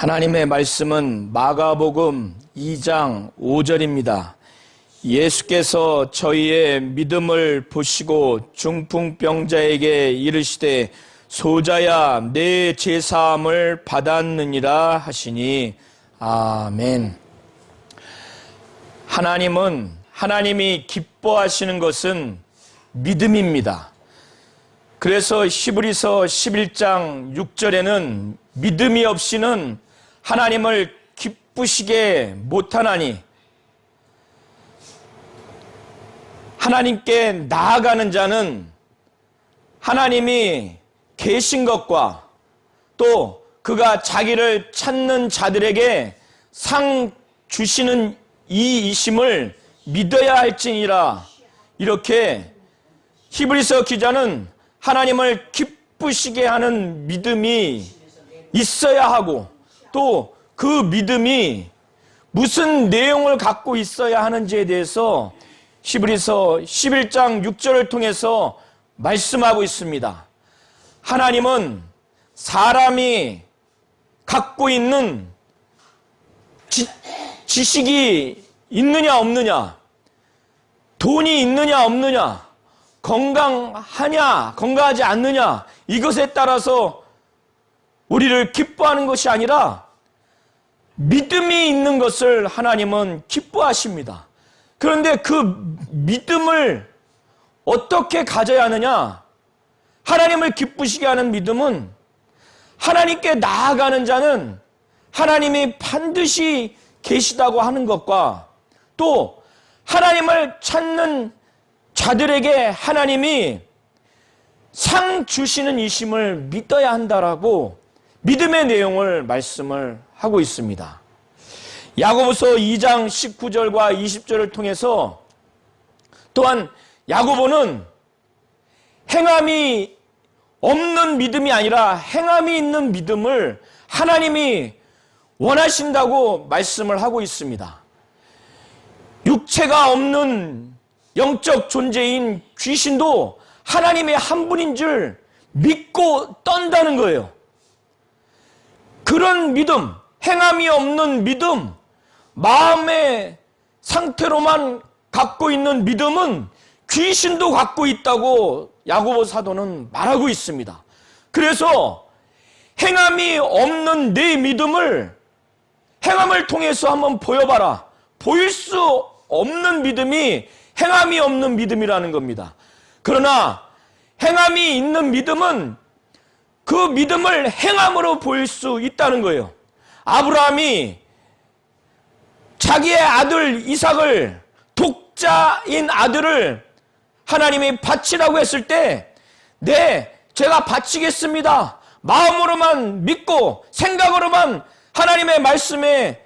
하나님의 말씀은 마가복음 2장 5절입니다. 예수께서 저희의 믿음을 보시고 중풍병자에게 이르시되 소자야 내 죄사함을 받았느니라 하시니 아멘. 하나님이 기뻐하시는 것은 믿음입니다. 그래서 히브리서 11장 6절에는 믿음이 없이는 하나님을 기쁘시게 못하나니 하나님께 나아가는 자는 하나님이 계신 것과 또 그가 자기를 찾는 자들에게 상 주시는 이이심을 믿어야 할지니라. 이렇게 히브리서 기자는 하나님을 기쁘시게 하는 믿음이 있어야 하고 또 그 믿음이 무슨 내용을 갖고 있어야 하는지에 대해서 히브리서 11장 6절을 통해서 말씀하고 있습니다. 하나님은 사람이 갖고 있는 지식이 있느냐 없느냐, 돈이 있느냐 없느냐, 건강하냐 건강하지 않느냐, 이것에 따라서 우리를 기뻐하는 것이 아니라 믿음이 있는 것을 하나님은 기뻐하십니다. 그런데 그 믿음을 어떻게 가져야 하느냐? 하나님을 기쁘시게 하는 믿음은 하나님께 나아가는 자는 하나님이 반드시 계시다고 하는 것과 또 하나님을 찾는 자들에게 하나님이 상 주시는 이심을 믿어야 한다라고 믿음의 내용을 말씀을 하고 있습니다. 야고보서 2장 19절과 20절을 통해서 또한 야고보는 행함이 없는 믿음이 아니라 행함이 있는 믿음을 하나님이 원하신다고 말씀을 하고 있습니다. 육체가 없는 영적 존재인 귀신도 하나님의 한 분인 줄 믿고 떤다는 거예요. 그런 믿음, 행함이 없는 믿음, 마음의 상태로만 갖고 있는 믿음은 귀신도 갖고 있다고 야고보 사도는 말하고 있습니다. 그래서 행함이 없는 내 믿음을 행함을 통해서 한번 보여봐라. 보일 수 없는 믿음이 행함이 없는 믿음이라는 겁니다. 그러나 행함이 있는 믿음은 그 믿음을 행함으로 보일 수 있다는 거예요. 아브라함이 자기의 아들 이삭을, 독자인 아들을 하나님이 바치라고 했을 때 네, 제가 바치겠습니다. 마음으로만 믿고 생각으로만 하나님의 말씀에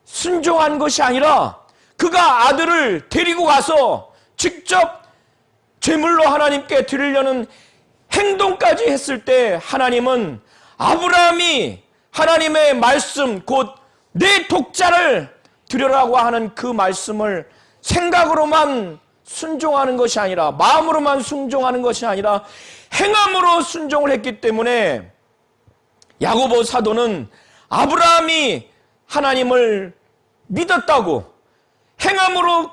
순종한 것이 아니라 그가 아들을 데리고 가서 직접 제물로 하나님께 드리려는 행동까지 했을 때 하나님은 아브라함이 하나님의 말씀 곧 내 독자를 드려라고 하는 그 말씀을 생각으로만 순종하는 것이 아니라 마음으로만 순종하는 것이 아니라 행함으로 순종을 했기 때문에 야고보 사도는 아브라함이 하나님을 믿었다고 행함으로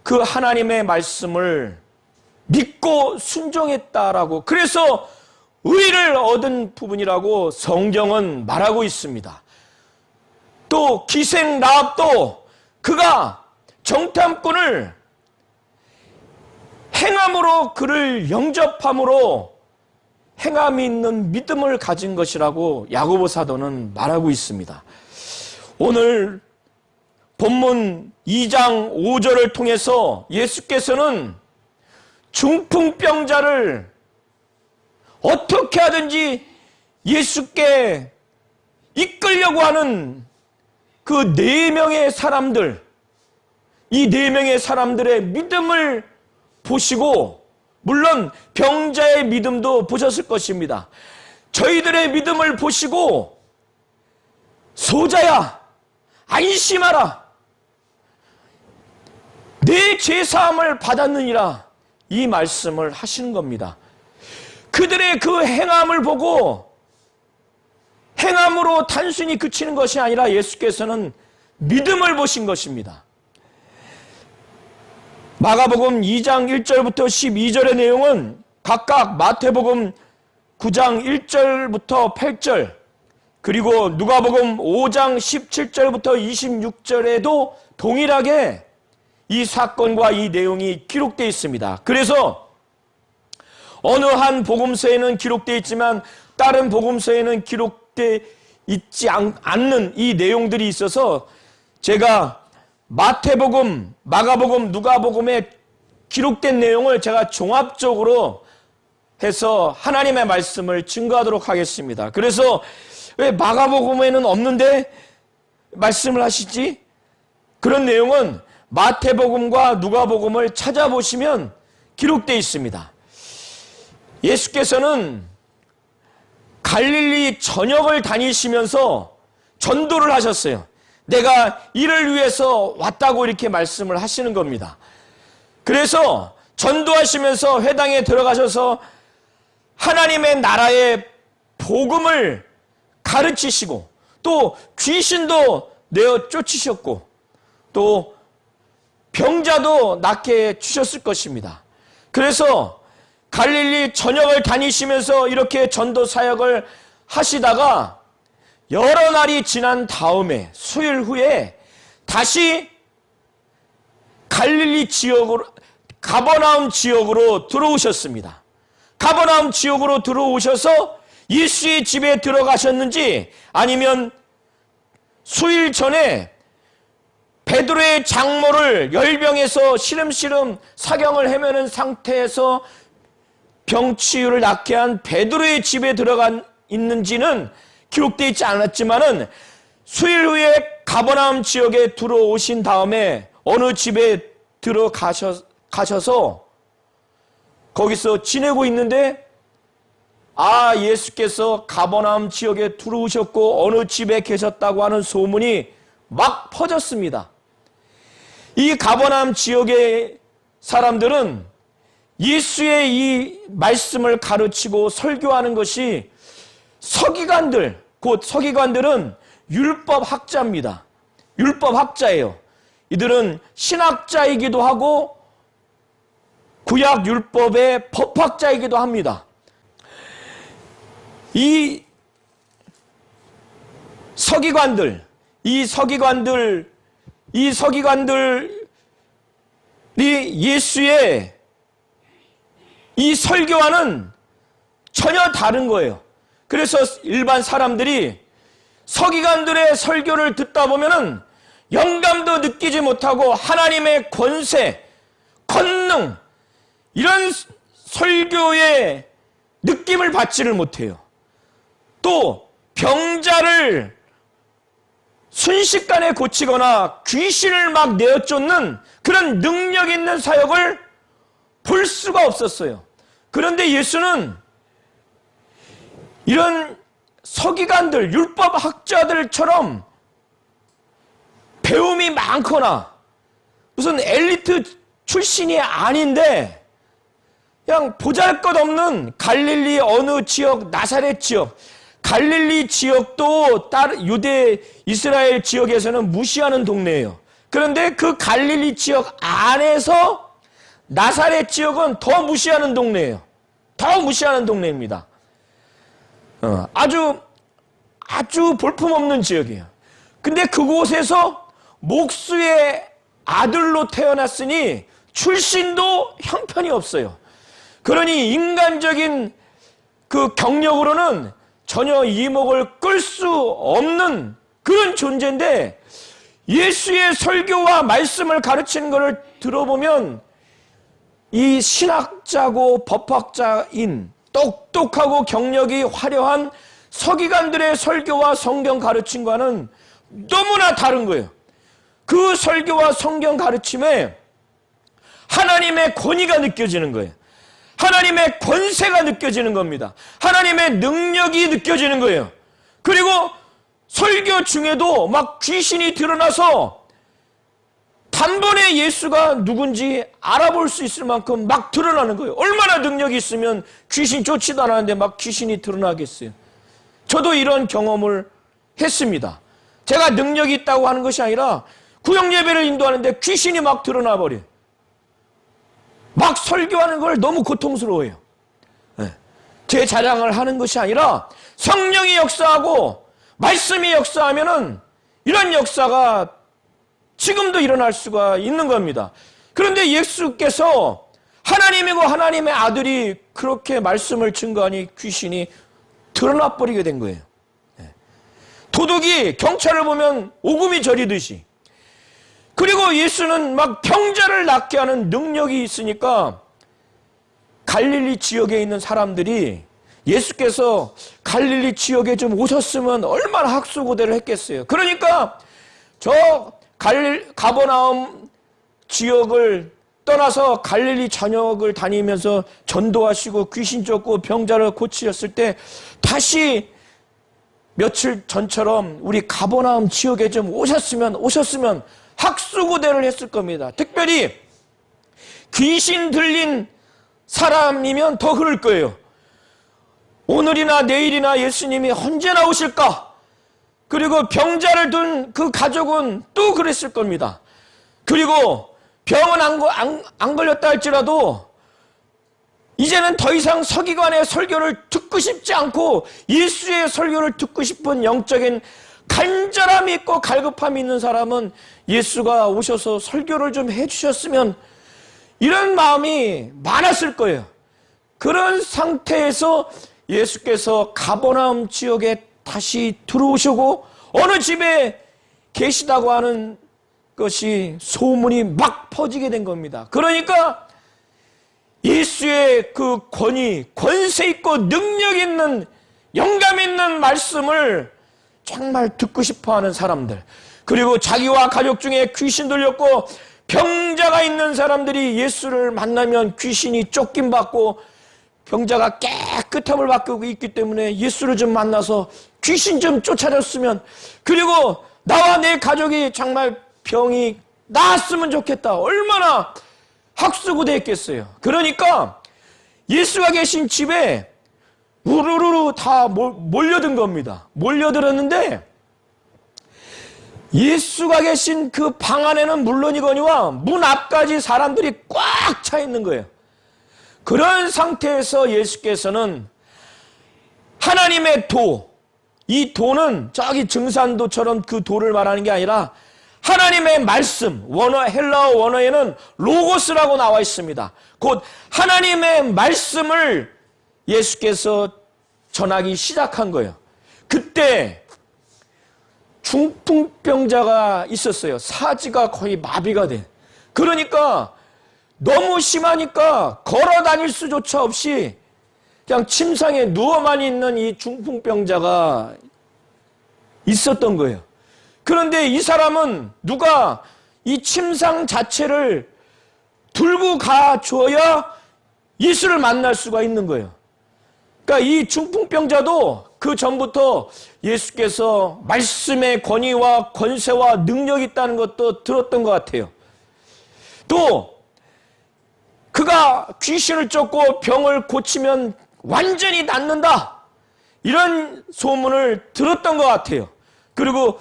그 하나님의 말씀을 믿고 순종했다라고, 그래서 의를 얻은 부분이라고 성경은 말하고 있습니다. 또 기생 라합도 그가 정탐꾼을 행함으로 그를 영접함으로 행함이 있는 믿음을 가진 것이라고 야고보 사도는 말하고 있습니다. 오늘 본문 2장 5절을 통해서 예수께서는 중풍병자를 어떻게 하든지 예수께 이끌려고 하는 그 4명의 사람들, 이 4명의 사람들의 믿음을 보시고, 물론 병자의 믿음도 보셨을 것입니다. 저희들의 믿음을 보시고 소자야 안심하라, 내 죄사함을 받았느니라, 이 말씀을 하시는 겁니다. 그들의 그 행함을 보고 행함을 경험으로 단순히 그치는 것이 아니라 예수께서는 믿음을 보신 것입니다. 마가복음 2장 1절부터 12절의 내용은 각각 마태복음 9장 1절부터 8절, 그리고 누가복음 5장 17절부터 26절에도 동일하게 이 사건과 이 내용이 기록되어 있습니다. 그래서 어느 한 복음서에는 기록되어 있지만 다른 복음서에는 기록되어 있지 않는 이 내용들이 있어서 제가 마태복음, 마가복음, 누가복음에 기록된 내용을 제가 종합적으로 해서 하나님의 말씀을 증거하도록 하겠습니다. 그래서 왜 마가복음에는 없는데 말씀을 하시지? 그런 내용은 마태복음과 누가복음을 찾아보시면 기록되어 있습니다. 예수께서는 갈릴리 전역을 다니시면서 전도를 하셨어요. 내가 이를 위해서 왔다고 이렇게 말씀을 하시는 겁니다. 그래서 전도하시면서 회당에 들어가셔서 하나님의 나라의 복음을 가르치시고 또 귀신도 내어 쫓으셨고 또 병자도 낫게 해주셨을 것입니다. 그래서 갈릴리 전역을 다니시면서 이렇게 전도 사역을 하시다가 여러 날이 지난 다음에 수일 후에 다시 갈릴리 지역으로 가버나움 지역으로 들어오셨습니다. 가버나움 지역으로 들어오셔서 예수의 집에 들어가셨는지 아니면 수일 전에 베드로의 장모를 열병에서 시름시름 사경을 헤매는 상태에서 병치유를 낫게 한 베드로의 집에 들어가 있는지는 기록되어 있지 않았지만은 수일 후에 가버나움 지역에 들어오신 다음에 어느 집에 들어가셔서 거기서 지내고 있는데 예수께서 가버나움 지역에 들어오셨고 어느 집에 계셨다고 하는 소문이 막 퍼졌습니다. 이 가버나움 지역의 사람들은 예수의 이 말씀을 가르치고 설교하는 것이 서기관들, 곧 서기관들은 율법학자입니다. 율법학자예요. 이들은 신학자이기도 하고 구약 율법의 법학자이기도 합니다. 이 서기관들이 예수의 이 설교와는 전혀 다른 거예요. 그래서 일반 사람들이 서기관들의 설교를 듣다 보면은 영감도 느끼지 못하고 하나님의 권세, 권능 이런 설교의 느낌을 받지를 못해요. 또 병자를 순식간에 고치거나 귀신을 막 내어쫓는 그런 능력 있는 사역을 볼 수가 없었어요. 그런데 예수는 이런 서기관들, 율법학자들처럼 배움이 많거나 무슨 엘리트 출신이 아닌데 그냥 보잘것없는 갈릴리 어느 지역, 나사렛 지역, 갈릴리 지역도 다른 유대 이스라엘 지역에서는 무시하는 동네예요. 그런데 그 갈릴리 지역 안에서 나사렛 지역은 더 무시하는 동네예요. 더 무시하는 동네입니다. 아주 볼품없는 지역이에요. 근데 그곳에서 목수의 아들로 태어났으니 출신도 형편이 없어요. 그러니 인간적인 그 경력으로는 전혀 이목을 끌 수 없는 그런 존재인데 예수의 설교와 말씀을 가르치는 것을 들어보면 이 신학자고 법학자인 똑똑하고 경력이 화려한 서기관들의 설교와 성경 가르침과는 너무나 다른 거예요. 그 설교와 성경 가르침에 하나님의 권위가 느껴지는 거예요. 하나님의 권세가 느껴지는 겁니다. 하나님의 능력이 느껴지는 거예요. 그리고 설교 중에도 막 귀신이 드러나서 단번에 예수가 누군지 알아볼 수 있을 만큼 막 드러나는 거예요. 얼마나 능력이 있으면 귀신 쫓지도 않았는데 막 귀신이 드러나겠어요. 저도 이런 경험을 했습니다. 제가 능력이 있다고 하는 것이 아니라 구역 예배를 인도하는데 귀신이 막 드러나 버려요. 막 설교하는 걸 너무 고통스러워해요. 제 자랑을 하는 것이 아니라 성령이 역사하고 말씀이 역사하면은 이런 역사가 지금도 일어날 수가 있는 겁니다. 그런데 예수께서 하나님이고 하나님의 아들이 그렇게 말씀을 증거하니 귀신이 드러나 버리게 된 거예요. 도둑이 경찰을 보면 오금이 저리듯이. 그리고 예수는 막 병자를 낫게 하는 능력이 있으니까 갈릴리 지역에 있는 사람들이 예수께서 갈릴리 지역에 좀 오셨으면 얼마나 학수고대를 했겠어요. 그러니까 저 가버나움 지역을 떠나서 갈릴리 전역을 다니면서 전도하시고 귀신 쫓고 병자를 고치셨을 때 다시 며칠 전처럼 우리 가버나움 지역에 좀 오셨으면 학수고대를 했을 겁니다. 특별히 귀신 들린 사람이면 더 그럴 거예요. 오늘이나 내일이나 예수님이 언제나 오실까? 그리고 병자를 둔 그 가족은 또 그랬을 겁니다. 그리고 병은 안 걸렸다 할지라도 이제는 더 이상 서기관의 설교를 듣고 싶지 않고 예수의 설교를 듣고 싶은 영적인 간절함이 있고 갈급함이 있는 사람은 예수가 오셔서 설교를 좀 해주셨으면 이런 마음이 많았을 거예요. 그런 상태에서 예수께서 가버나움 지역에 다시 들어오시고 어느 집에 계시다고 하는 것이 소문이 막 퍼지게 된 겁니다. 그러니까 예수의 그 권세 있고 능력 있는 영감 있는 말씀을 정말 듣고 싶어하는 사람들, 그리고 자기와 가족 중에 귀신 들렸고 병자가 있는 사람들이 예수를 만나면 귀신이 쫓김 받고 병자가 깨끗함을 받고 있기 때문에 예수를 좀 만나서 귀신 좀 쫓아졌으면, 그리고 나와 내 가족이 정말 병이 나았으면 좋겠다. 얼마나 학수고대했겠어요. 그러니까 예수가 계신 집에 우르르르 다 몰려든 겁니다. 몰려들었는데 예수가 계신 그 방 안에는 물론이거니와 문 앞까지 사람들이 꽉 차 있는 거예요. 그런 상태에서 예수께서는 하나님의 이 도는 저기 증산도처럼 그 도를 말하는 게 아니라 하나님의 말씀, 헬라어 원어에는 로고스라고 나와 있습니다. 곧 하나님의 말씀을 예수께서 전하기 시작한 거예요. 그때 중풍병자가 있었어요. 사지가 거의 마비가 돼. 그러니까 너무 심하니까 걸어 다닐 수조차 없이 그냥 침상에 누워만 있는 이 중풍병자가 있었던 거예요. 그런데 이 사람은 누가 이 침상 자체를 들고 가줘야 예수를 만날 수가 있는 거예요. 그러니까 이 중풍병자도 그 전부터 예수께서 말씀의 권위와 권세와 능력이 있다는 것도 들었던 것 같아요. 또 그가 귀신을 쫓고 병을 고치면 완전히 낫는다, 이런 소문을 들었던 것 같아요. 그리고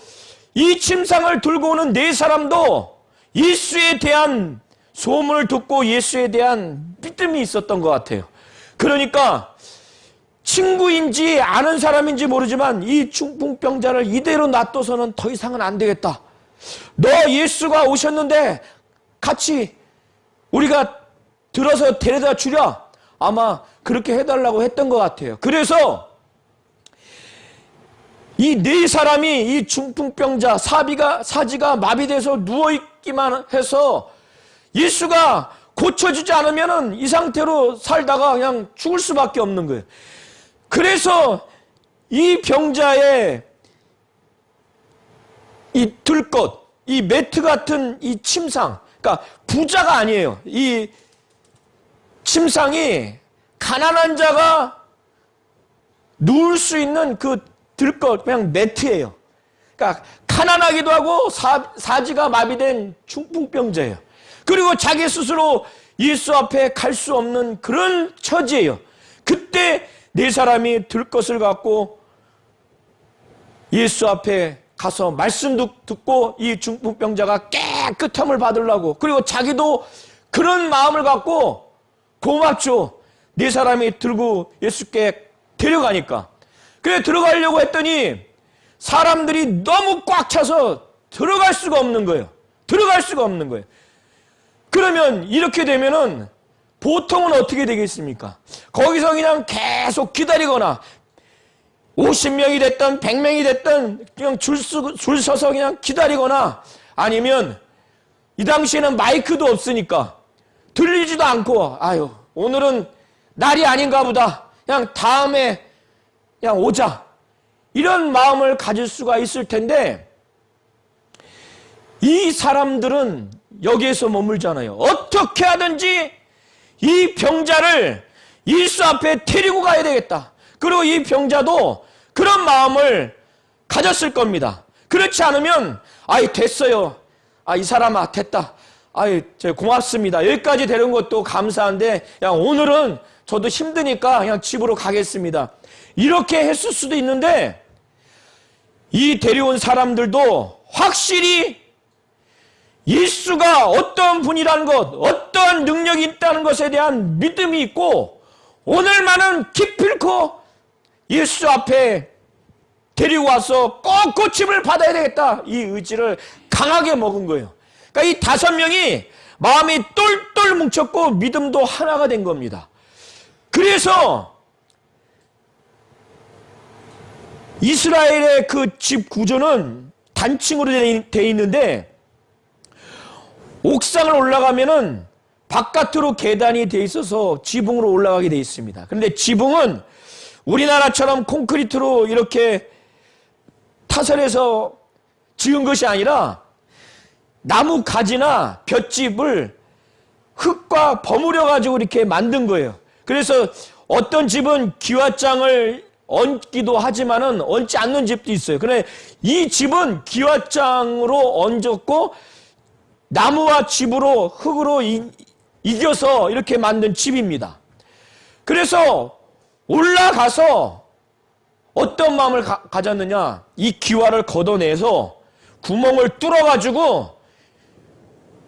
이 침상을 들고 오는 네 사람도 예수에 대한 소문을 듣고 예수에 대한 믿음이 있었던 것 같아요. 그러니까 친구인지 아는 사람인지 모르지만 이 중풍병자를 이대로 놔둬서는 더 이상은 안 되겠다. 너 예수가 오셨는데 같이 우리가 들어서 데려다 주랴. 아마 그렇게 해달라고 했던 것 같아요. 그래서 이 네 사람이 이 중풍병자 사지가 마비돼서 누워있기만 해서 예수가 고쳐주지 않으면 이 상태로 살다가 그냥 죽을 수밖에 없는 거예요. 그래서 이 병자의 이 들것, 이 매트 같은 이 침상, 그러니까 부자가 아니에요. 이 침상이 가난한 자가 누울 수 있는 그 들것, 그냥 매트예요. 그러니까 가난하기도 하고 사지가 마비된 중풍병자예요. 그리고 자기 스스로 예수 앞에 갈 수 없는 그런 처지예요. 그때 네 사람이 들것을 갖고 예수 앞에 가서 말씀도 듣고 이 중풍병자가 깨끗함을 받으려고, 그리고 자기도 그런 마음을 갖고 고맙죠. 네 사람이 들고 예수께 데려가니까. 그래 들어가려고 했더니 사람들이 너무 꽉 차서 들어갈 수가 없는 거예요. 들어갈 수가 없는 거예요. 그러면 이렇게 되면은 보통은 어떻게 되겠습니까? 거기서 그냥 계속 기다리거나 50명이 됐든 100명이 됐든 그냥 줄 서서 그냥 기다리거나, 아니면 이 당시에는 마이크도 없으니까 들리지도 않고, 아유 오늘은 날이 아닌가 보다, 그냥 다음에 그냥 오자, 이런 마음을 가질 수가 있을 텐데, 이 사람들은 여기에서 머물잖아요. 어떻게 하든지 이 병자를 예수 앞에 데리고 가야 되겠다. 그리고 이 병자도 그런 마음을 가졌을 겁니다. 그렇지 않으면 아이 됐어요. 이 사람아 됐다. 고맙습니다. 여기까지 데려온 것도 감사한데 그냥 오늘은 저도 힘드니까 그냥 집으로 가겠습니다. 이렇게 했을 수도 있는데, 이 데려온 사람들도 확실히 예수가 어떤 분이라는 것, 어떤 능력이 있다는 것에 대한 믿음이 있고, 오늘만은 기필코 예수 앞에 데리고 와서 꼭 고침을 받아야 되겠다, 이 의지를 강하게 먹은 거예요. 그러니까 이 5명이 마음이 똘똘 뭉쳤고 믿음도 하나가 된 겁니다. 그래서 이스라엘의 그 집 구조는 단층으로 되어 있는데, 옥상을 올라가면은 바깥으로 계단이 되어 있어서 지붕으로 올라가게 되어 있습니다. 그런데 지붕은 우리나라처럼 콘크리트로 이렇게 타설해서 지은 것이 아니라 나무 가지나 볏짚을 흙과 버무려 가지고 이렇게 만든 거예요. 그래서 어떤 집은 기와장을 얹기도 하지만은 얹지 않는 집도 있어요. 그런데 이 집은 기와장으로 얹었고 나무와 집으로 흙으로 이겨서 이렇게 만든 집입니다. 그래서 올라가서 어떤 마음을 가졌느냐, 이 기와를 걷어내서 구멍을 뚫어가지고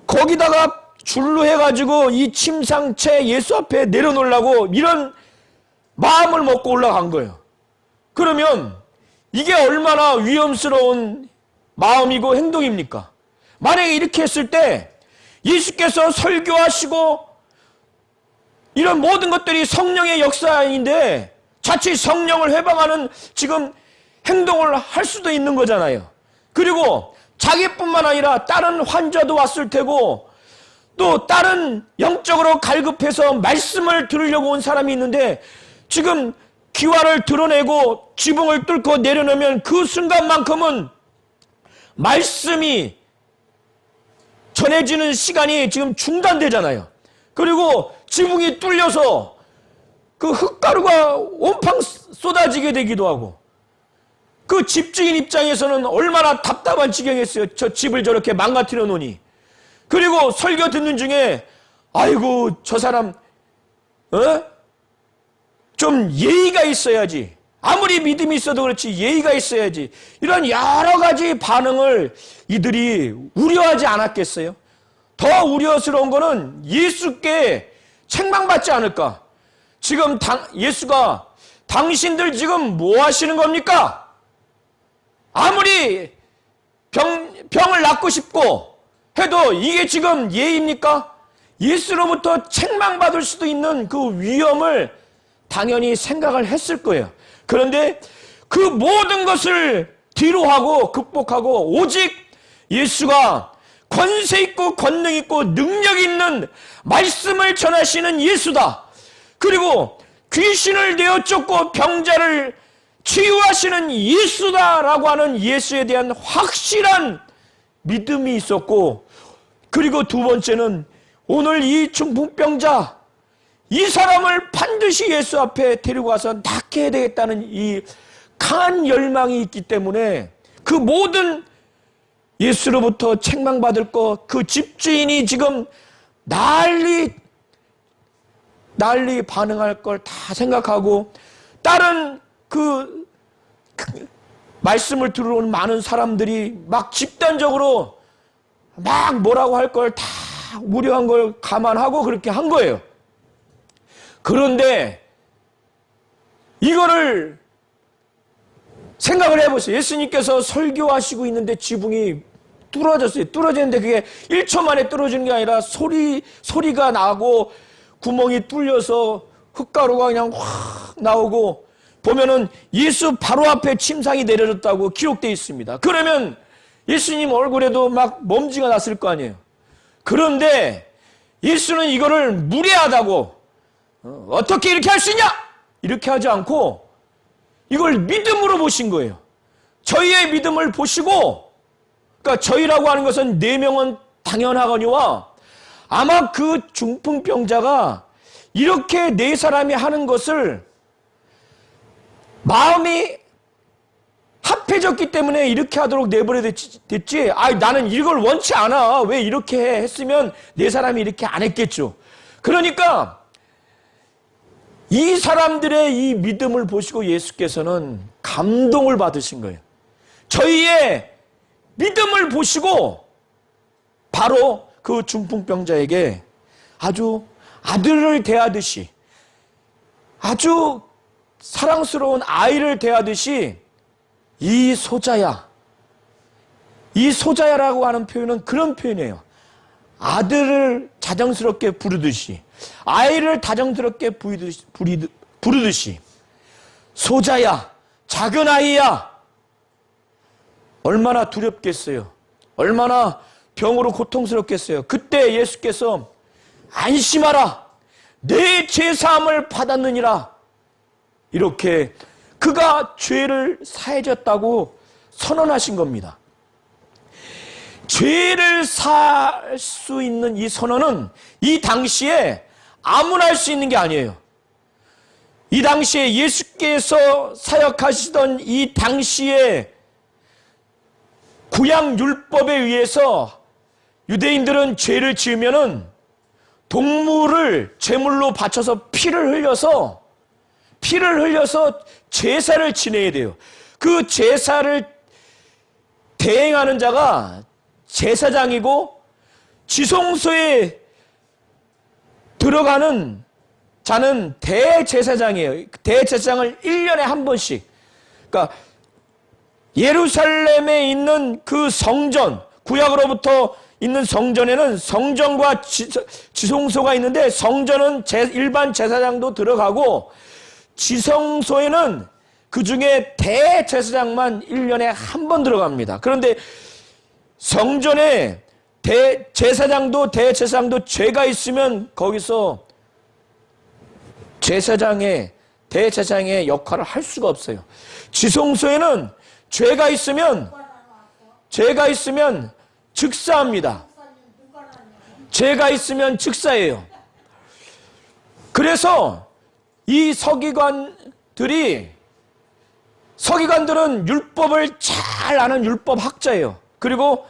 거기다가 줄로 해가지고 이 침상채 예수 앞에 내려놓으려고 이런 마음을 먹고 올라간 거예요. 그러면 이게 얼마나 위험스러운 마음이고 행동입니까? 만약에 이렇게 했을 때 예수께서 설교하시고 이런 모든 것들이 성령의 역사인데 자칫 성령을 회방하는 지금 행동을 할 수도 있는 거잖아요. 그리고 자기뿐만 아니라 다른 환자도 왔을 테고, 또 다른 영적으로 갈급해서 말씀을 들으려고 온 사람이 있는데 지금 기와를 드러내고 지붕을 뚫고 내려놓으면 그 순간만큼은 말씀이 전해지는 시간이 지금 중단되잖아요. 그리고 지붕이 뚫려서 그 흙가루가 온팡 쏟아지게 되기도 하고, 그 집주인 입장에서는 얼마나 답답한 지경이었어요. 저 집을 저렇게 망가뜨려 놓으니. 그리고 설교 듣는 중에 아이고 저 사람 좀 예의가 있어야지, 아무리 믿음이 있어도 그렇지 예의가 있어야지, 이런 여러 가지 반응을 이들이 우려하지 않았겠어요? 더 우려스러운 거는 예수께 책망받지 않을까. 지금 예수가 당신들 지금 뭐 하시는 겁니까? 아무리 병을 낫고 싶고 해도 이게 지금 예의입니까? 예수로부터 책망받을 수도 있는 그 위험을 당연히 생각을 했을 거예요. 그런데 그 모든 것을 뒤로하고 극복하고 오직 예수가 권세 있고 권능 있고 능력 있는 말씀을 전하시는 예수다. 그리고 귀신을 내어 쫓고 병자를 치유하시는 예수다라고 하는 예수에 대한 확실한 믿음이 있었고, 그리고 두 번째는 오늘 이 중풍병자, 이 사람을 반드시 예수 앞에 데리고 가서 낫게 해야 되겠다는 이 강한 열망이 있기 때문에 그 모든 예수로부터 책망받을 것, 그 집주인이 지금 난리 반응할 걸 다 생각하고 다른 그 말씀을 들어오는 많은 사람들이 막 집단적으로 막 뭐라고 할 걸 다 우려한 걸 감안하고 그렇게 한 거예요. 그런데 이거를 생각을 해보세요. 예수님께서 설교하시고 있는데 지붕이 뚫어졌어요. 뚫어지는데 그게 1초 만에 뚫어지는 게 아니라 소리가 나고 구멍이 뚫려서 흙가루가 그냥 확 나오고 보면은 예수 바로 앞에 침상이 내려졌다고 기록되어 있습니다. 그러면 예수님 얼굴에도 막 먼지가 났을 거 아니에요. 그런데 예수는 이거를 무례하다고 어떻게 이렇게 할 수 있냐? 이렇게 하지 않고 이걸 믿음으로 보신 거예요. 저희의 믿음을 보시고, 그러니까 저희라고 하는 것은 4명은 당연하거니와 아마 그 중풍병자가 이렇게 4사람이 하는 것을 마음이 합해졌기 때문에 이렇게 하도록 내버려 됐지. 나는 이걸 원치 않아. 왜 이렇게 해? 했으면 4사람이 이렇게 안 했겠죠. 그러니까 이 사람들의 이 믿음을 보시고 예수께서는 감동을 받으신 거예요. 저희의 믿음을 보시고 바로 그 중풍병자에게 아주 아들을 대하듯이, 아주 사랑스러운 아이를 대하듯이 이 소자야라고 하는 표현은 그런 표현이에요. 아들을 자정스럽게 부르듯이, 아이를 다정스럽게 부르듯이, 소자야, 작은 아이야, 얼마나 두렵겠어요. 얼마나 병으로 고통스럽겠어요. 그때 예수께서 안심하라, 내 죄사함을 받았느니라, 이렇게 그가 죄를 사해졌다고 선언하신 겁니다. 죄를 사할 수 있는 이 선언은 이 당시에 아무나 할 수 있는 게 아니에요. 이 당시에 예수께서 사역하시던 이 당시에 구약 율법에 의해서 유대인들은 죄를 지으면은 동물을 제물로 바쳐서 피를 흘려서 제사를 지내야 돼요. 그 제사를 대행하는 자가 제사장이고 지성소에 들어가는 자는 대제사장이에요. 대제사장을 1년에 한 번씩, 그러니까 예루살렘에 있는 그 성전, 구약으로부터 있는 성전에는 성전과 지성소가 있는데, 성전은 일반 제사장도 들어가고 지성소에는 그 중에 대제사장만 1년에 한 번 들어갑니다. 그런데 성전에 대제사장도 죄가 있으면 거기서 대제사장의 역할을 할 수가 없어요. 지성소에는 죄가 있으면 즉사합니다. 죄가 있으면 즉사예요. 그래서 이 서기관들은 율법을 잘 아는 율법학자예요. 그리고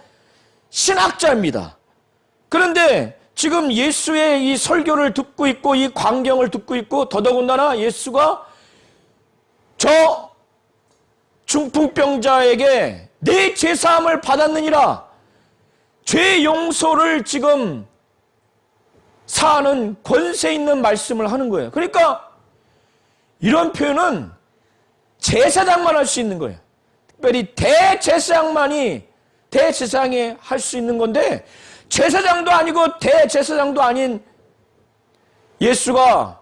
신학자입니다. 그런데 지금 예수의 이 설교를 듣고 있고 이 광경을 듣고 있고, 더더군다나 예수가 저 중풍병자에게 내 죄사함을 받았느니라, 죄 용서를 지금 사하는 권세 있는 말씀을 하는 거예요. 그러니까 이런 표현은 제사장만 할 수 있는 거예요. 특별히 대제사장이 할 수 있는 건데, 제사장도 아니고 대제사장도 아닌 예수가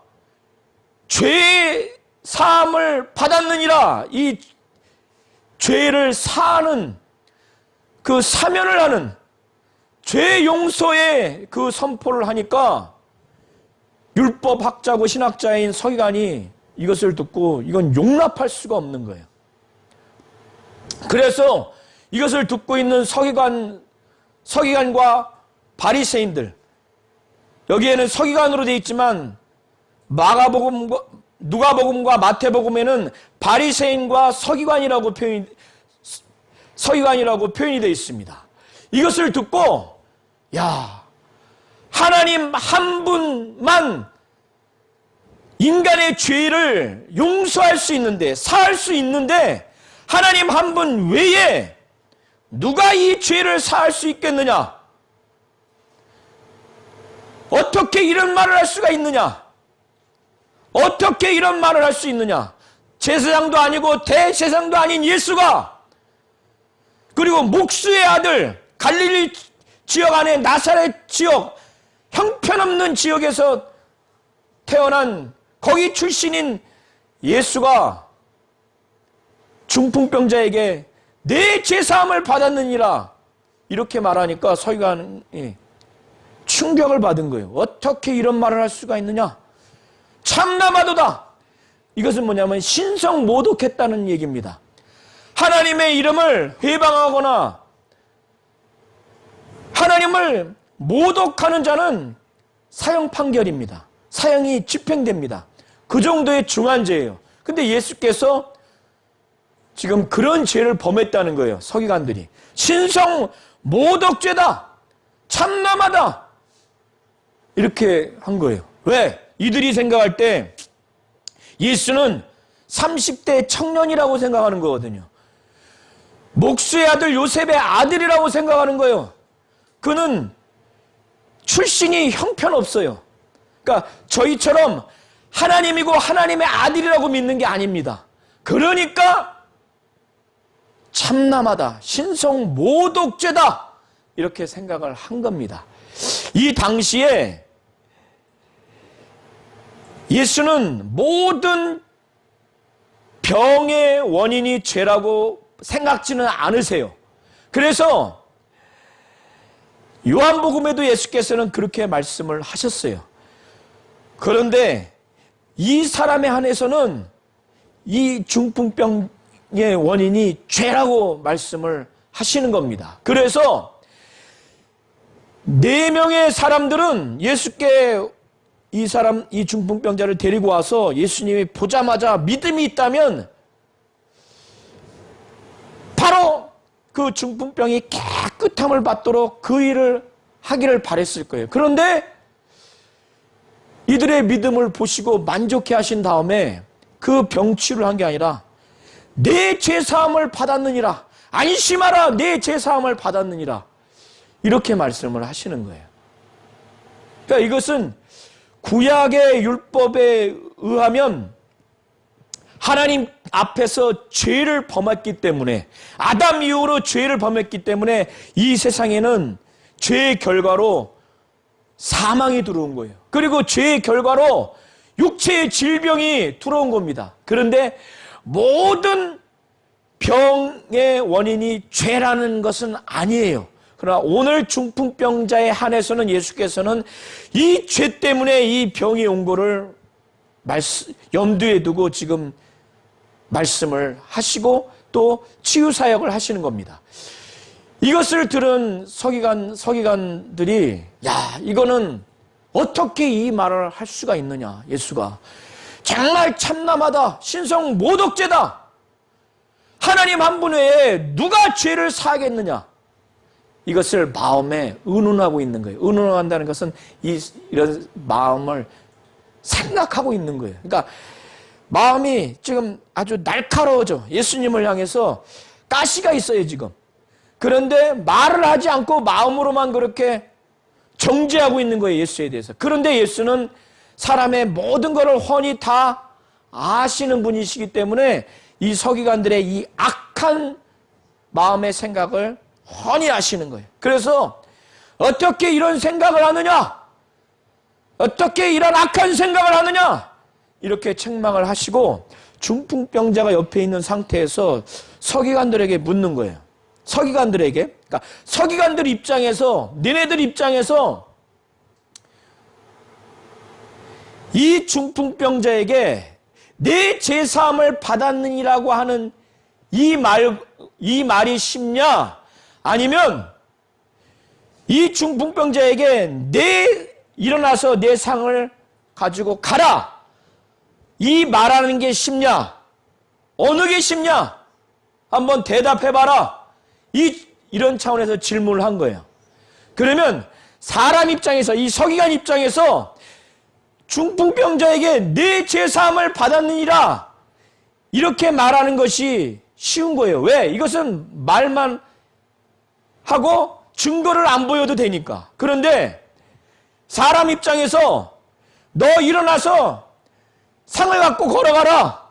죄 사함을 받았느니라, 이 죄를 사하는 그 사면을 하는 죄 용서의 그 선포를 하니까 율법학자고 신학자인 서기관이 이것을 듣고 이건 용납할 수가 없는 거예요. 그래서 이것을 듣고 있는 서기관과 바리새인들, 여기에는 서기관으로 되어 있지만 누가복음과 마태복음에는 바리새인과 서기관이라고 표현이 되어 있습니다. 이것을 듣고 하나님 한 분만 인간의 죄를 용서할 수 있는데, 사할 수 있는데, 하나님 한 분 외에 누가 이 죄를 사할 수 있겠느냐? 어떻게 이런 말을 할 수가 있느냐? 어떻게 이런 말을 할 수 있느냐? 제사장도 아니고 대제사장도 아닌 예수가, 그리고 목수의 아들, 갈릴리 지역 안에 나사렛 지역, 형편없는 지역에서 태어난 거기 출신인 예수가 중풍병자에게 내 죄사함을 받았느니라 이렇게 말하니까 서기관이 충격을 받은 거예요. 어떻게 이런 말을 할 수가 있느냐? 참나마도다. 이것은 뭐냐면 신성모독했다는 얘기입니다. 하나님의 이름을 회방하거나 하나님을 모독하는 자는 사형 판결입니다. 사형이 집행됩니다. 그 정도의 중한 죄예요. 근데 예수께서 지금 그런 죄를 범했다는 거예요. 서기관들이. 신성 모독죄다. 참남하다. 이렇게 한 거예요. 왜? 이들이 생각할 때 예수는 30대 청년이라고 생각하는 거거든요. 목수의 아들 요셉의 아들이라고 생각하는 거예요. 그는 출신이 형편없어요. 그러니까 저희처럼 하나님이고 하나님의 아들이라고 믿는 게 아닙니다. 그러니까 참남하다, 신성 모독죄다 이렇게 생각을 한 겁니다. 이 당시에 예수는 모든 병의 원인이 죄라고 생각지는 않으세요. 그래서 요한복음에도 예수께서는 그렇게 말씀을 하셨어요. 그런데 이 사람에 한해서는 이 중풍병의 원인이 죄라고 말씀을 하시는 겁니다. 그래서 4명의 사람들은 예수께 이 중풍병자를 데리고 와서 예수님이 보자마자 믿음이 있다면 바로 그 중풍병이 깨끗함을 받도록 그 일을 하기를 바랬을 거예요. 그런데 이들의 믿음을 보시고 만족해 하신 다음에 그 병치료를 한 게 아니라 내 죄사함을 받았느니라, 안심하라, 내 죄사함을 받았느니라 이렇게 말씀을 하시는 거예요. 그러니까 이것은 구약의 율법에 의하면 하나님 앞에서 죄를 범했기 때문에, 아담 이후로 죄를 범했기 때문에 이 세상에는 죄의 결과로 사망이 들어온 거예요. 그리고 죄의 결과로 육체의 질병이 들어온 겁니다. 그런데 모든 병의 원인이 죄라는 것은 아니에요. 그러나 오늘 중풍병자에 한해서는 예수께서는 이 죄 때문에 이 병이 온 거를 염두에 두고 지금 말씀을 하시고 또 치유사역을 하시는 겁니다. 이것을 들은 서기관들이 이거는 어떻게 이 말을 할 수가 있느냐, 예수가 정말 참남하다, 신성 모독죄다, 하나님 한 분 외에 누가 죄를 사하겠느냐, 이것을 마음에 의논하고 있는 거예요. 의논한다는 것은 이런 마음을 생각하고 있는 거예요. 그러니까 마음이 지금 아주 날카로워져. 예수님을 향해서 가시가 있어요, 지금. 그런데 말을 하지 않고 마음으로만 그렇게 정죄하고 있는 거예요, 예수에 대해서. 그런데 예수는 사람의 모든 것을 훤히 다 아시는 분이시기 때문에 이 서기관들의 이 악한 마음의 생각을 훤히 아시는 거예요. 그래서 어떻게 이런 생각을 하느냐? 어떻게 이런 악한 생각을 하느냐? 이렇게 책망을 하시고 중풍병자가 옆에 있는 상태에서 서기관들에게 묻는 거예요. 서기관들에게. 그러니까 서기관들 입장에서, 니네들 입장에서 이 중풍병자에게 내 죄사함을 받았느니라고 하는 이 말이 쉽냐? 아니면 이 중풍병자에게 일어나서 내 상을 가지고 가라, 이 말하는 게 쉽냐? 어느 게 쉽냐? 한번 대답해봐라. 이런 차원에서 질문을 한 거예요. 그러면 사람 입장에서, 이 서기관 입장에서 중풍병자에게 내 죄사함을 받았느니라 이렇게 말하는 것이 쉬운 거예요. 왜? 이것은 말만 하고 증거를 안 보여도 되니까. 그런데 사람 입장에서 너 일어나서 상을 갖고 걸어가라,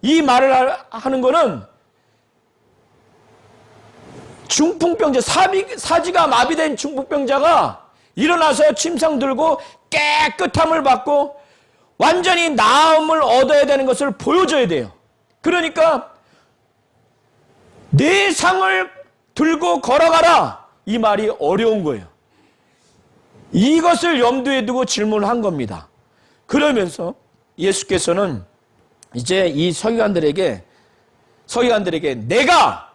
이 말을 하는 거는 중풍병자, 사지가 마비된 중풍병자가 일어나서 침상 들고 깨끗함을 받고 완전히 나음을 얻어야 되는 것을 보여줘야 돼요. 그러니까 내 상을 들고 걸어가라, 이 말이 어려운 거예요. 이것을 염두에 두고 질문한 겁니다. 그러면서 예수께서는 이제 이 서기관들에게 내가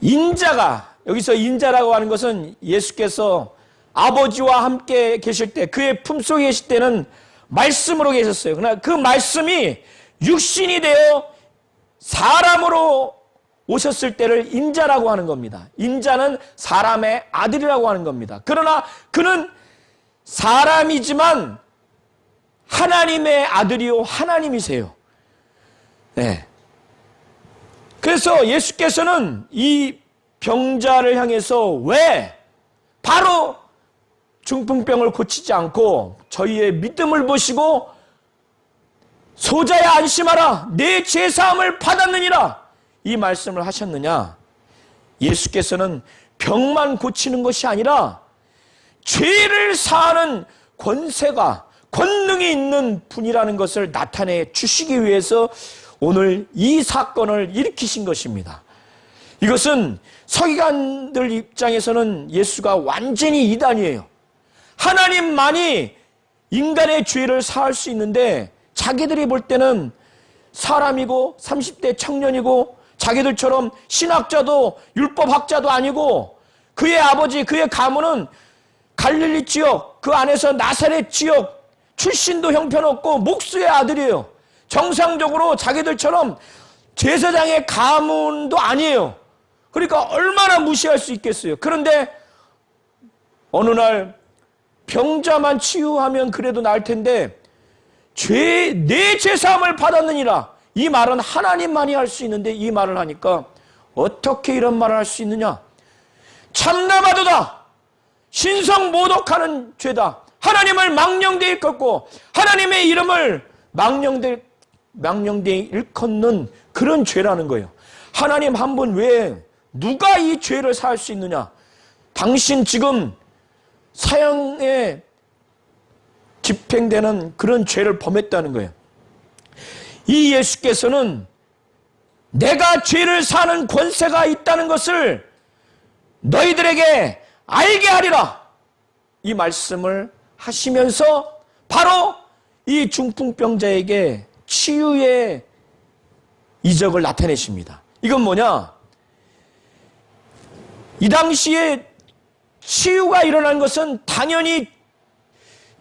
인자가, 여기서 인자라고 하는 것은 예수께서 아버지와 함께 계실 때, 그의 품속에 계실 때는 말씀으로 계셨어요. 그러나 그 말씀이 육신이 되어 사람으로 오셨을 때를 인자라고 하는 겁니다. 인자는 사람의 아들이라고 하는 겁니다. 그러나 그는 사람이지만 하나님의 아들이요 하나님이세요. 네. 그래서 예수께서는 이 병자를 향해서 왜 바로 중풍병을 고치지 않고 저희의 믿음을 보시고 소자야 안심하라, 내 죄사함을 받았느니라, 이 말씀을 하셨느냐? 예수께서는 병만 고치는 것이 아니라 죄를 사하는 권세가, 권능이 있는 분이라는 것을 나타내 주시기 위해서 오늘 이 사건을 일으키신 것입니다. 이것은 서기관들 입장에서는 예수가 완전히 이단이에요. 하나님만이 인간의 죄를 사할 수 있는데 자기들이 볼 때는 사람이고 30대 청년이고 자기들처럼 신학자도 율법학자도 아니고 그의 아버지, 그의 가문은 갈릴리 지역, 그 안에서 나사렛 지역 출신도 형편없고 목수의 아들이에요. 정상적으로 자기들처럼 제사장의 가문도 아니에요. 그러니까 얼마나 무시할 수 있겠어요. 그런데 어느 날 병자만 치유하면 그래도 나을 텐데 내 죄사함을 받았느니라, 이 말은 하나님만이 할 수 있는데 이 말을 하니까 어떻게 이런 말을 할 수 있느냐? 참나마도다, 신성모독하는 죄다, 하나님을 망령되이 일컫고 하나님의 이름을 망령되이 일컫는 그런 죄라는 거예요. 하나님 한 분 외에 누가 이 죄를 사할 수 있느냐? 당신 지금 사형에 집행되는 그런 죄를 범했다는 거예요. 이 예수께서는 내가 죄를 사는 권세가 있다는 것을 너희들에게 알게 하리라, 이 말씀을 하시면서 바로 이 중풍병자에게 치유의 이적을 나타내십니다. 이건 뭐냐? 이 당시에 치유가 일어난 것은 당연히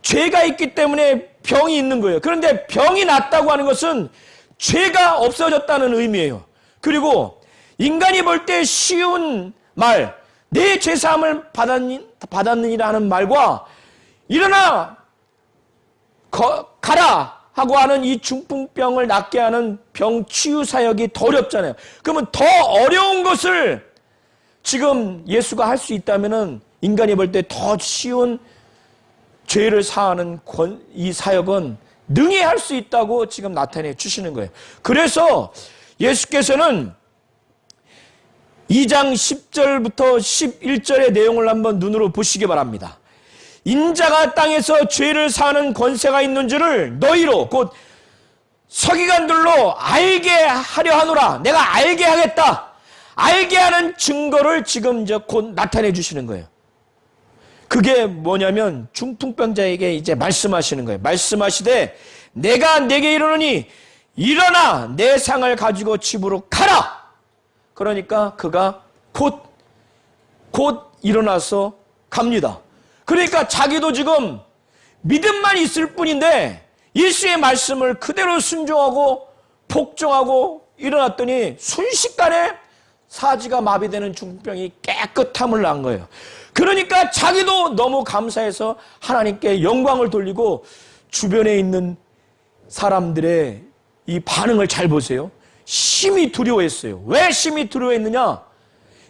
죄가 있기 때문에 병이 있는 거예요. 그런데 병이 낫다고 하는 것은 죄가 없어졌다는 의미예요. 그리고 인간이 볼 때 쉬운 말, 내 죄사함을 받았느니라 하는 말과 일어나 가라 하고 하는 이 중풍병을 낫게 하는 병 치유 사역이 더 어렵잖아요. 그러면 더 어려운 것을 지금 예수가 할 수 있다면은 인간이 볼 때 더 쉬운 죄를 사하는 이 사역은 능히 할 수 있다고 지금 나타내 주시는 거예요. 그래서 예수께서는 2장 10절부터 11절의 내용을 한번 눈으로 보시기 바랍니다. 인자가 땅에서 죄를 사하는 권세가 있는 줄을 너희로, 곧 서기관들로 알게 하려 하노라. 내가 알게 하겠다. 알게 하는 증거를 지금 이제 곧 나타내 주시는 거예요. 그게 뭐냐면 중풍병자에게 이제 말씀하시는 거예요. 말씀하시되 내가 내게 이르노니 일어나 내 상을 가지고 집으로 가라. 그러니까 그가 곧 일어나서 갑니다. 그러니까 자기도 지금 믿음만 있을 뿐인데 예수의 말씀을 그대로 순종하고 복종하고 일어났더니 순식간에 사지가 마비되는 중풍병이 깨끗함을 난 거예요. 그러니까 자기도 너무 감사해서 하나님께 영광을 돌리고 주변에 있는 사람들의 이 반응을 잘 보세요. 심히 두려워했어요. 왜 심히 두려워했느냐?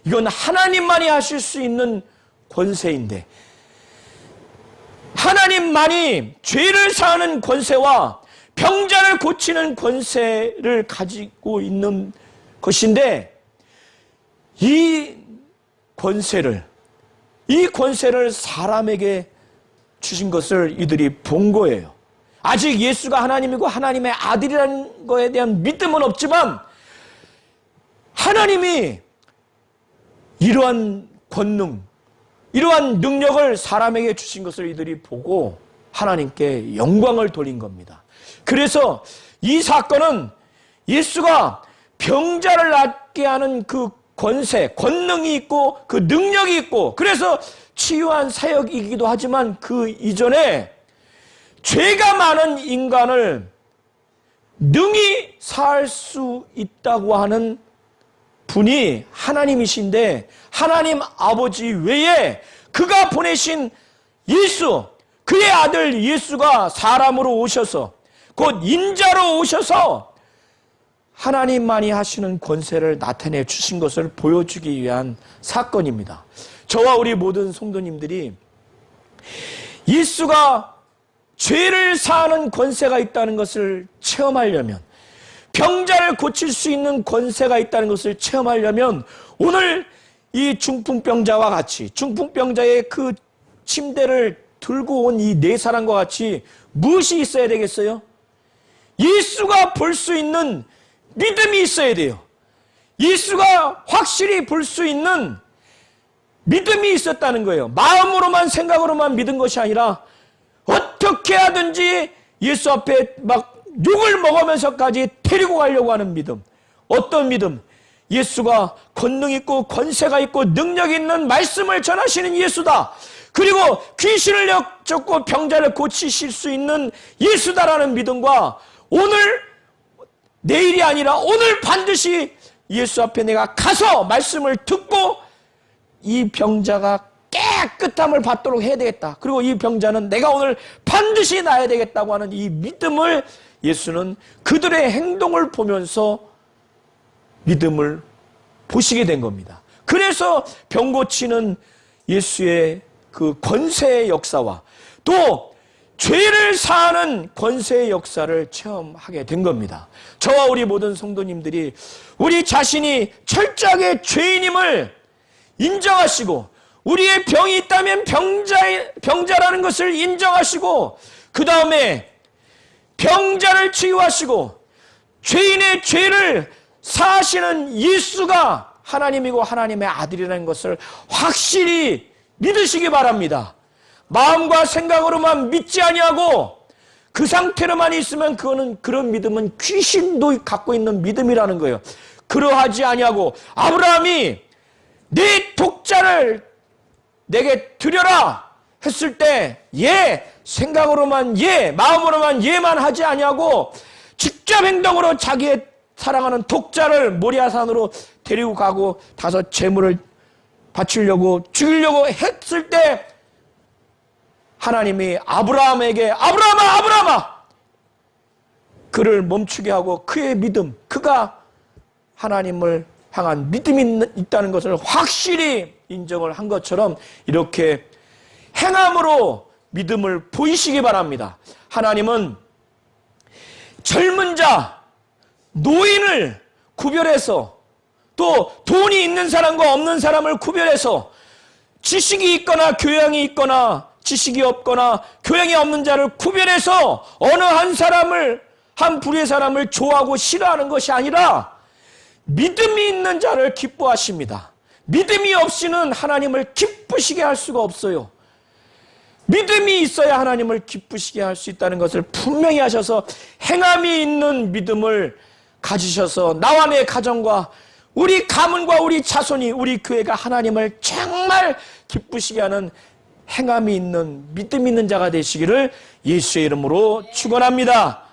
이건 하나님만이 하실 수 있는 권세인데, 하나님만이 죄를 사하는 권세와 병자를 고치는 권세를 가지고 있는 것인데, 이 권세를 사람에게 주신 것을 이들이 본 거예요. 아직 예수가 하나님이고 하나님의 아들이라는 것에 대한 믿음은 없지만, 하나님이 이러한 권능, 이러한 능력을 사람에게 주신 것을 이들이 보고 하나님께 영광을 돌린 겁니다. 그래서 이 사건은 예수가 병자를 낫게 하는 그 권세, 권능이 있고 그 능력이 있고, 그래서 치유한 사역이기도 하지만 그 이전에 죄가 많은 인간을 능히 살 수 있다고 하는 분이 하나님이신데, 하나님 아버지 외에 그가 보내신 예수, 그의 아들 예수가 사람으로 오셔서, 곧 인자로 오셔서 하나님만이 하시는 권세를 나타내 주신 것을 보여주기 위한 사건입니다. 저와 우리 모든 성도님들이 예수가 죄를 사하는 권세가 있다는 것을 체험하려면, 병자를 고칠 수 있는 권세가 있다는 것을 체험하려면, 오늘 이 중풍병자와 같이, 중풍병자의 그 침대를 들고 온 이 네 사람과 같이 무엇이 있어야 되겠어요? 예수가 볼 수 있는 믿음이 있어야 돼요. 예수가 확실히 볼 수 있는 믿음이 있었다는 거예요. 마음으로만, 생각으로만 믿은 것이 아니라 어떻게 하든지 예수 앞에 막 욕을 먹으면서까지 데리고 가려고 하는 믿음. 어떤 믿음? 예수가 권능 있고 권세가 있고 능력 있는 말씀을 전하시는 예수다. 그리고 귀신을 쫓고 병자를 고치실 수 있는 예수다라는 믿음과, 오늘, 내일이 아니라 오늘 반드시 예수 앞에 내가 가서 말씀을 듣고 이 병자가 깨끗함을 받도록 해야 되겠다. 그리고 이 병자는 내가 오늘 반드시 나아야 되겠다고 하는 이 믿음을 예수는 그들의 행동을 보면서 믿음을 보시게 된 겁니다. 그래서 병 고치는 예수의 그 권세의 역사와 또 죄를 사하는 권세의 역사를 체험하게 된 겁니다. 저와 우리 모든 성도님들이 우리 자신이 철저하게 죄인임을 인정하시고, 우리의 병이 있다면 병자라는 것을 인정하시고, 그 다음에 병자를 치유하시고 죄인의 죄를 사하시는 예수가 하나님이고 하나님의 아들이라는 것을 확실히 믿으시기 바랍니다. 마음과 생각으로만 믿지 아니하고 그 상태로만 있으면 그런 믿음은 귀신도 갖고 있는 믿음이라는 거예요. 그러하지 아니하고 아브라함이 네 독자를 내게 드려라 했을 때 생각으로만 마음으로만 하지 아니하고 직접 행동으로 자기의 사랑하는 독자를 모리아산으로 데리고 가고 5 제물을 바치려고 죽이려고 했을 때 하나님이 아브라함에게 아브라함아 그를 멈추게 하고 그의 믿음, 그가 하나님을 향한 믿음이 있다는 것을 확실히 인정을 한 것처럼 이렇게 행함으로 믿음을 보이시기 바랍니다. 하나님은 젊은 자, 노인을 구별해서, 또 돈이 있는 사람과 없는 사람을 구별해서, 지식이 있거나 교양이 있거나 지식이 없거나 교양이 없는 자를 구별해서 어느 한 부류의 사람을 좋아하고 싫어하는 것이 아니라 믿음이 있는 자를 기뻐하십니다. 믿음이 없이는 하나님을 기쁘시게 할 수가 없어요. 믿음이 있어야 하나님을 기쁘시게 할 수 있다는 것을 분명히 하셔서 행함이 있는 믿음을 가지셔서 나와 내 가정과 우리 가문과 우리 자손이, 우리 교회가 하나님을 정말 기쁘시게 하는 행함이 있는 믿음 있는 자가 되시기를 예수의 이름으로 축원합니다.